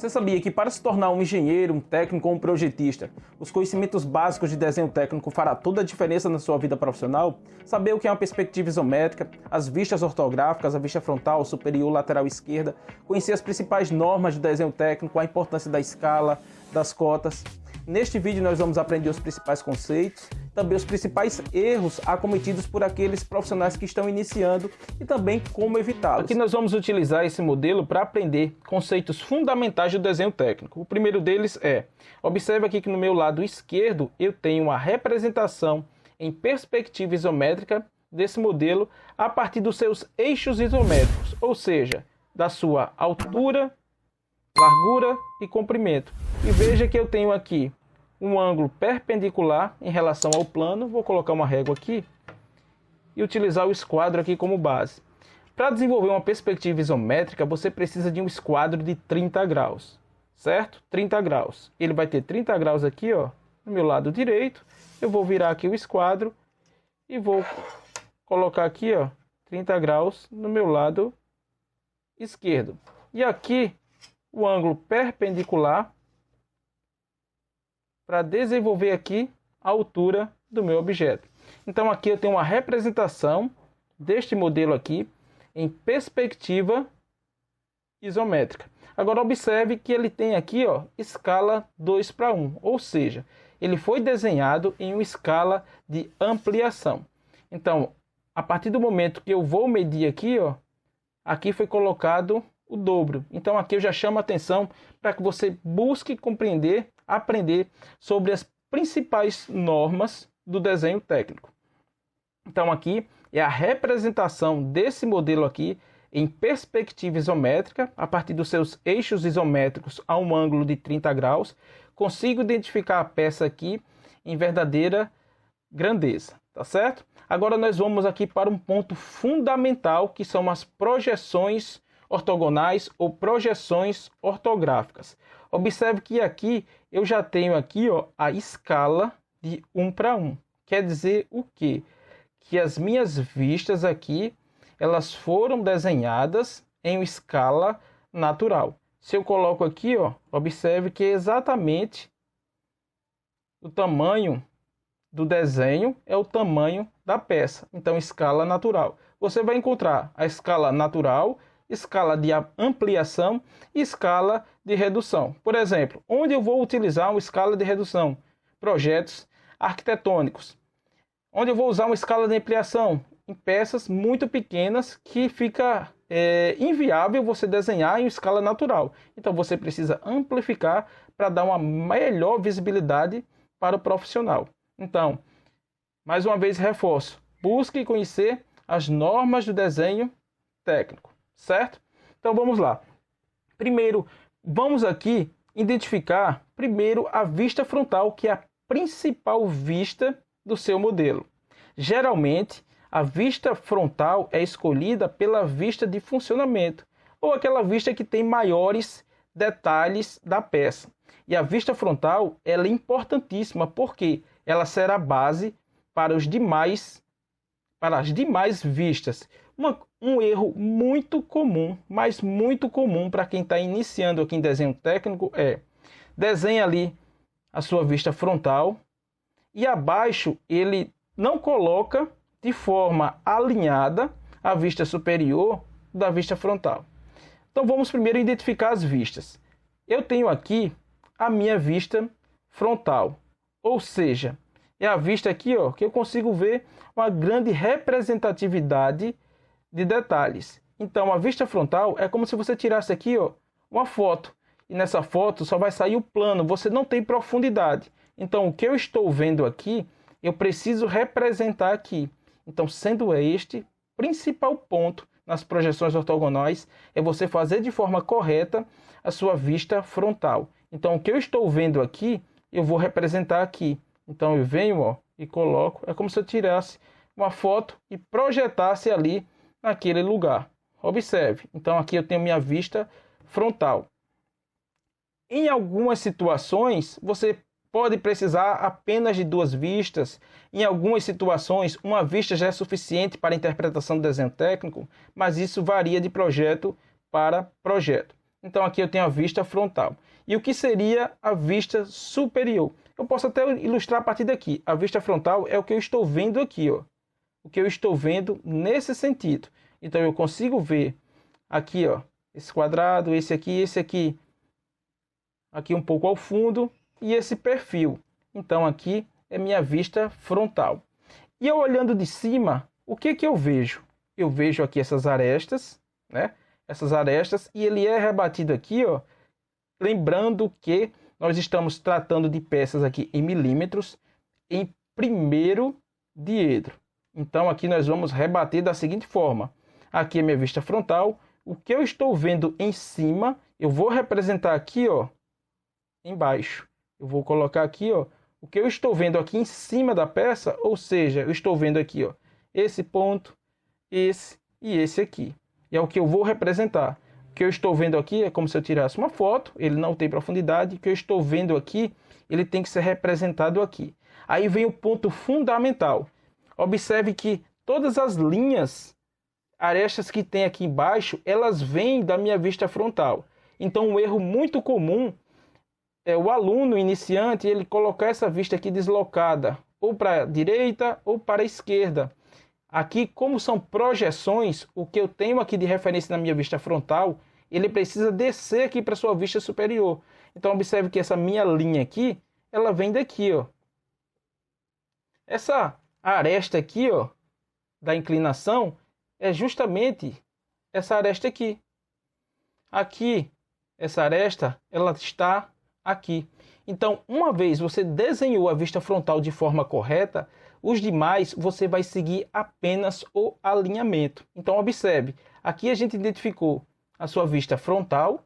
Você sabia que para se tornar um engenheiro, um técnico ou um projetista, os conhecimentos básicos de desenho técnico fará toda a diferença na sua vida profissional? Saber o que é uma perspectiva isométrica, as vistas ortográficas, a vista frontal, superior, lateral esquerda, conhecer as principais normas de desenho técnico, a importância da escala, das cotas. Neste vídeo nós vamos aprender os principais conceitos, também os principais erros acometidos por aqueles profissionais que estão iniciando e também como evitá-los. Aqui nós vamos utilizar esse modelo para aprender conceitos fundamentais do desenho técnico. O primeiro deles é, observe aqui que no meu lado esquerdo eu tenho uma representação em perspectiva isométrica desse modelo a partir dos seus eixos isométricos, ou seja, da sua altura, largura e comprimento. E veja que eu tenho aqui um ângulo perpendicular em relação ao plano. Vou colocar uma régua aqui e utilizar o esquadro aqui como base. Para desenvolver uma perspectiva isométrica, você precisa de um esquadro de 30 graus, certo? 30 graus. Ele vai ter 30 graus aqui, ó, no meu lado direito. Eu vou virar aqui o esquadro e vou colocar aqui, ó, 30 graus no meu lado esquerdo. E aqui o ângulo perpendicular para desenvolver aqui a altura do meu objeto. Então aqui eu tenho uma representação deste modelo aqui em perspectiva isométrica. Agora observe que ele tem aqui, ó, escala 2:1, ou seja, ele foi desenhado em uma escala de ampliação. Então, a partir do momento que eu vou medir aqui, ó, aqui foi colocado o dobro. Então aqui eu já chamo a atenção para que você busque compreender, aprender sobre as principais normas do desenho técnico. Então aqui é a representação desse modelo aqui em perspectiva isométrica, a partir dos seus eixos isométricos a um ângulo de 30 graus. Consigo identificar a peça aqui em verdadeira grandeza, tá certo? Agora nós vamos aqui para um ponto fundamental, que são as projeções ortogonais ou projeções ortográficas. Observe que aqui eu já tenho aqui, ó, a escala de 1:1. Quer dizer o quê? Que as minhas vistas aqui, elas foram desenhadas em escala natural. Se eu coloco aqui, ó, observe que é exatamente o tamanho do desenho é o tamanho da peça. Então, escala natural. Você vai encontrar a escala natural, escala de ampliação e escala de redução. Por exemplo, onde eu vou utilizar uma escala de redução? Projetos arquitetônicos. Onde eu vou usar uma escala de ampliação? Em peças muito pequenas que fica inviável você desenhar em escala natural. Então você precisa amplificar para dar uma melhor visibilidade para o profissional. Então, mais uma vez reforço, busque conhecer as normas do desenho técnico. Certo? Então vamos lá. Primeiro, vamos aqui identificar primeiro a vista frontal, que é a principal vista do seu modelo. Geralmente, a vista frontal é escolhida pela vista de funcionamento, ou aquela vista que tem maiores detalhes da peça. E a vista frontal, ela é importantíssima porque ela será base para as demais vistas. Um erro muito comum, mas muito comum para quem está iniciando aqui em desenho técnico é desenha ali a sua vista frontal e abaixo ele não coloca de forma alinhada a vista superior da vista frontal. Então vamos primeiro identificar as vistas. Eu tenho aqui a minha vista frontal, ou seja, é a vista aqui, ó, que eu consigo ver uma grande representatividade de detalhes. Então a vista frontal é como se você tirasse aqui, ó, uma foto, e nessa foto só vai sair o plano, você não tem profundidade. Então o que eu estou vendo aqui, eu preciso representar aqui. Então, sendo este principal ponto nas projeções ortogonais, é você fazer de forma correta a sua vista frontal. Então o que eu estou vendo aqui, eu vou representar aqui. Então eu venho, ó, e coloco, é como se eu tirasse uma foto e projetasse ali naquele lugar. Observe. Então aqui eu tenho minha vista frontal. Em algumas situações, você pode precisar apenas de duas vistas. Em algumas situações, uma vista já é suficiente para a interpretação do desenho técnico, mas isso varia de projeto para projeto. Então aqui eu tenho a vista frontal. E o que seria a vista superior? Eu posso até ilustrar a partir daqui. A vista frontal é o que eu estou vendo aqui, ó. O que eu estou vendo nesse sentido. Então eu consigo ver aqui, ó, esse quadrado, esse aqui um pouco ao fundo e esse perfil. Então aqui é minha vista frontal. E eu olhando de cima, o que eu vejo? Eu vejo aqui essas arestas, né? Essas arestas, e ele é rebatido aqui, ó. Lembrando que nós estamos tratando de peças aqui em milímetros, em primeiro diedro. Então aqui nós vamos rebater da seguinte forma. Aqui é minha vista frontal. O que eu estou vendo em cima, eu vou representar aqui, ó, embaixo. Eu vou colocar aqui, ó, o que eu estou vendo aqui em cima da peça, ou seja, eu estou vendo aqui, ó, esse ponto, esse e esse aqui. E é o que eu vou representar. O que eu estou vendo aqui é como se eu tirasse uma foto, ele não tem profundidade. O que eu estou vendo aqui, ele tem que ser representado aqui. Aí vem o ponto fundamental. Observe que todas as linhas, arestas que tem aqui embaixo, elas vêm da minha vista frontal. Então, um erro muito comum é o aluno iniciante ele colocar essa vista aqui deslocada, ou para a direita ou para a esquerda. Aqui, como são projeções, o que eu tenho aqui de referência na minha vista frontal, ele precisa descer aqui para a sua vista superior. Então, observe que essa minha linha aqui, ela vem daqui, ó. Essa aresta aqui, ó, da inclinação, é justamente essa aresta aqui. Aqui, essa aresta, ela está aqui. Então, uma vez você desenhou a vista frontal de forma correta, os demais você vai seguir apenas o alinhamento. Então, observe, aqui a gente identificou a sua vista frontal.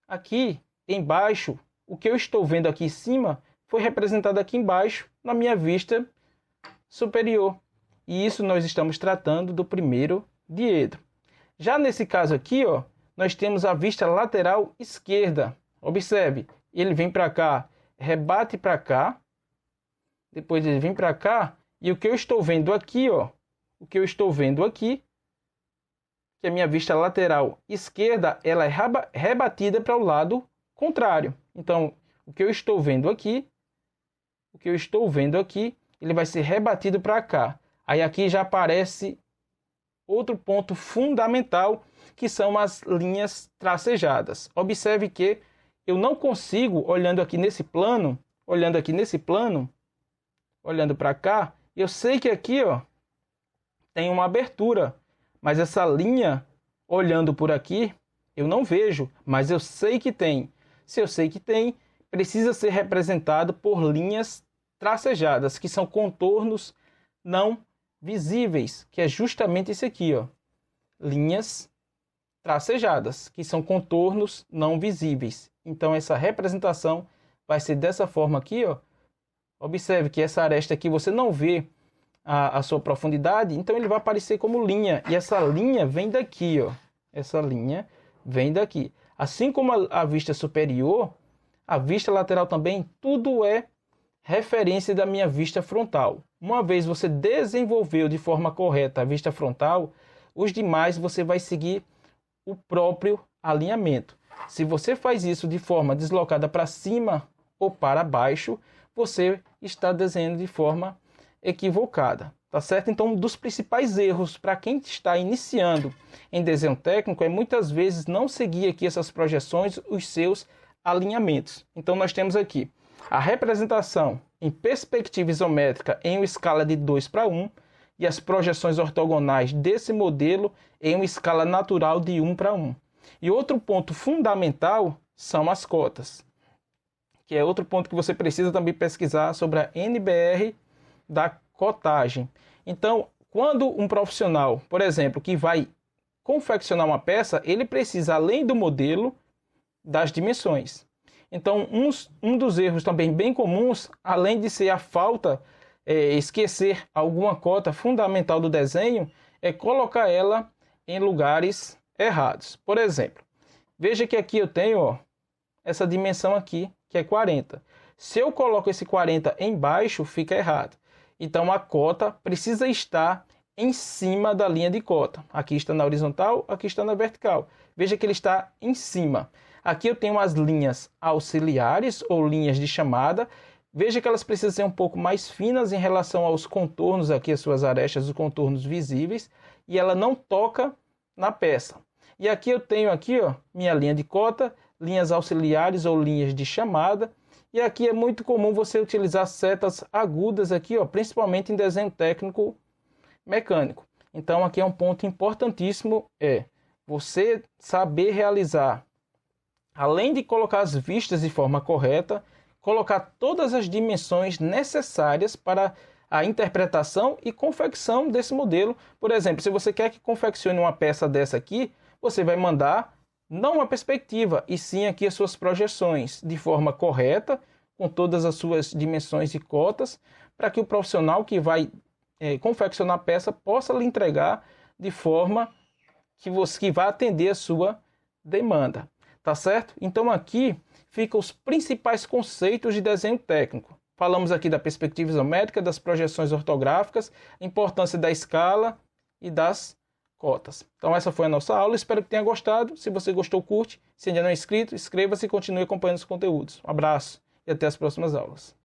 Aqui embaixo, o que eu estou vendo aqui em cima foi representado aqui embaixo na minha vista superior. E isso nós estamos tratando do primeiro diedro. Já nesse caso aqui, ó, nós temos a vista lateral esquerda. Observe, ele vem para cá, rebate para cá, depois ele vem para cá, e o que eu estou vendo aqui, ó, o que eu estou vendo aqui, que a minha vista lateral esquerda, ela é rebatida para o lado contrário. Então, o que eu estou vendo aqui, ele vai ser rebatido para cá. Aí aqui já aparece outro ponto fundamental, que são as linhas tracejadas. Observe que eu não consigo, olhando nesse plano, olhando para cá, eu sei que aqui, ó, tem uma abertura, mas essa linha, olhando por aqui, eu não vejo, mas eu sei que tem. Se eu sei que tem, precisa ser representado por linhas tracejadas, que são contornos não visíveis, que é justamente esse aqui, ó. Linhas tracejadas, que são contornos não visíveis. Então, essa representação vai ser dessa forma aqui, ó. Observe que essa aresta aqui você não vê a sua profundidade, então ele vai aparecer como linha. E essa linha vem daqui, ó. Essa linha vem daqui. Assim como a vista superior, a vista lateral também, tudo é referência da minha vista frontal. Uma vez você desenvolveu de forma correta a vista frontal, os demais você vai seguir o próprio alinhamento. Se você faz isso de forma deslocada para cima ou para baixo, você está desenhando de forma equivocada, tá certo? Então, um dos principais erros para quem está iniciando em desenho técnico é muitas vezes não seguir aqui essas projeções, os seus alinhamentos. Então, nós temos aqui a representação em perspectiva isométrica em uma escala de 2:1 e as projeções ortogonais desse modelo em uma escala natural de 1:1. E outro ponto fundamental são as cotas, que é outro ponto que você precisa também pesquisar sobre a NBR da cotagem. Então, quando um profissional, por exemplo, que vai confeccionar uma peça, ele precisa, além do modelo, das dimensões. Então, um dos erros também bem comuns, além de ser a falta, esquecer alguma cota fundamental do desenho, é colocar ela em lugares errados. Por exemplo, veja que aqui eu tenho, ó, essa dimensão aqui, que é 40. Se eu coloco esse 40 embaixo, fica errado. Então, a cota precisa estar em cima da linha de cota. Aqui está na horizontal, aqui está na vertical. veja que ele está em cima. Aqui eu tenho as linhas auxiliares ou linhas de chamada. Veja que elas precisam ser um pouco mais finas em relação aos contornos aqui, as suas arestas, os contornos visíveis, e ela não toca na peça. E aqui eu tenho aqui, ó, minha linha de cota, linhas auxiliares ou linhas de chamada. E aqui é muito comum você utilizar setas agudas aqui, ó, principalmente em desenho técnico mecânico. Então aqui é um ponto importantíssimo, é você saber realizar, além de colocar as vistas de forma correta, colocar todas as dimensões necessárias para a interpretação e confecção desse modelo. Por exemplo, se você quer que confeccione uma peça dessa aqui, você vai mandar não uma perspectiva, e sim aqui as suas projeções de forma correta, com todas as suas dimensões e cotas, para que o profissional que vai confeccionar a peça possa lhe entregar de forma que vai atender a sua demanda. Tá certo? Então aqui ficam os principais conceitos de desenho técnico. Falamos aqui da perspectiva isométrica, das projeções ortográficas, a importância da escala e das cotas. Então essa foi a nossa aula, espero que tenha gostado. Se você gostou, curte. Se ainda não é inscrito, inscreva-se e continue acompanhando os conteúdos. Um abraço e até as próximas aulas.